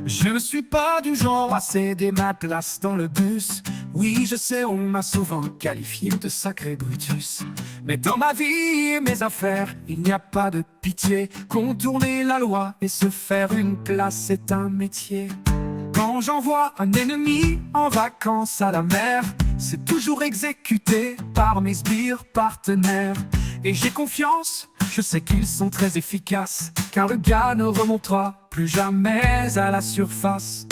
Je ne suis pas du genre à céder ma place dans le bus. Oui, je sais, on m'a souvent qualifié de sacré Brutus. Mais dans ma vie et mes affaires, il n'y a pas de pitié. Contourner la loi et se faire une place, c'est un métier. Quand j'envoie un ennemi en vacances à la mer, c'est toujours exécuté par mes sbires partenaires. Et j'ai confiance, je sais qu'ils sont très efficaces, car le gars ne remontera plus jamais à la surface.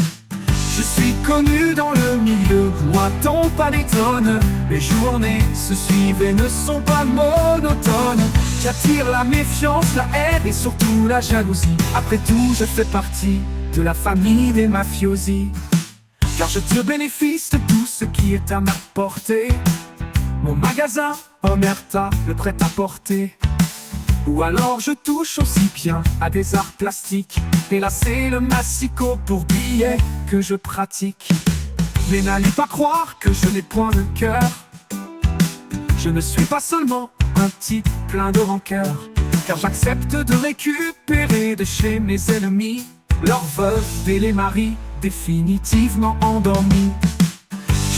Je suis connu dans le milieu, moi ton pas d'étonne. Les journées se suivent et ne sont pas monotones. J'attire la méfiance, la haine et surtout la jalousie. Après tout, je fais partie de la famille des mafiosi. Car je tire bénéfice de tout ce qui est à ma portée. Mon magasin, Omerta, le prêt-à-porter. Ou alors je touche aussi bien à des arts plastiques. Et là c'est le massicot pour billets que je pratique. Mais n'allez pas croire que je n'ai point de cœur. Je ne suis pas seulement un type plein de rancœur, car j'accepte de récupérer de chez mes ennemis leurs veuves et les maris définitivement endormis.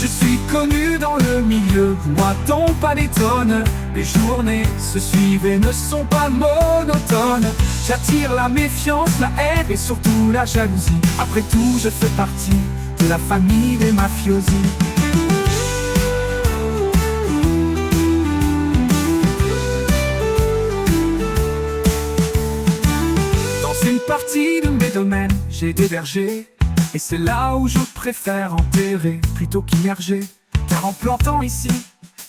Je suis connu dans le milieu, moi ton pas d'étonne. Les journées se suivent et ne sont pas monotones. J'attire la méfiance, la haine et surtout la jalousie. Après tout, je fais partie de la famille des mafiosi. Dans une partie de mes domaines, j'ai des vergers. Et c'est là où je préfère enterrer plutôt qu'immerger. Car en plantant ici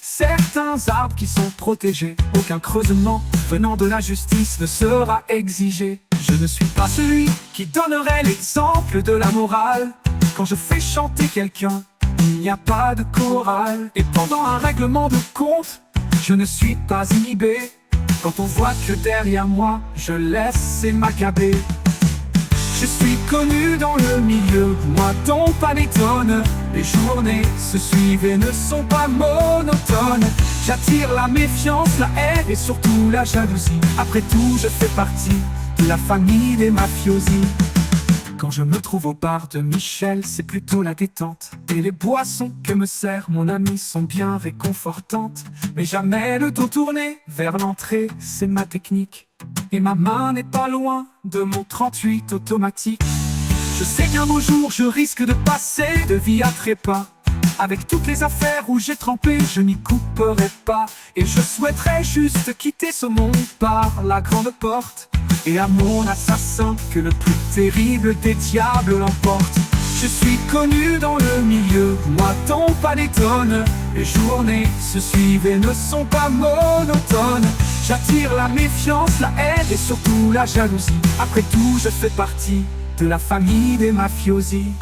certains arbres qui sont protégés, aucun creusement venant de la justice ne sera exigé. Je ne suis pas celui qui donnerait l'exemple de la morale. Quand je fais chanter quelqu'un, il n'y a pas de chorale. Et pendant un règlement de compte, je ne suis pas inhibé. Quand on voit que derrière moi, je laisse ces macabées. Je suis connu dans le milieu, moi ton pas d'étonne. Les journées se suivent et ne sont pas monotones. J'attire la méfiance, la haine et surtout la jalousie. Après tout, je fais partie de la famille des mafiosi. Quand je me trouve au bar de Michel, c'est plutôt la détente. Et les boissons que me sert mon ami sont bien réconfortantes. Mais jamais le dos tourné vers l'entrée, c'est ma technique. Et ma main n'est pas loin de mon 38 automatique. Je sais qu'un beau jour je risque de passer de vie à trépas. Avec toutes les affaires où j'ai trempé, je n'y couperai pas. Et je souhaiterais juste quitter ce monde par la grande porte. Et à mon assassin que le plus terrible des diables l'emporte. Je suis connu dans le milieu, moi ton pas d'étonne. Les journées se suivent et ne sont pas monotones. J'attire la méfiance, la haine et surtout la jalousie. Après tout, je fais partie de la famille des mafiosi.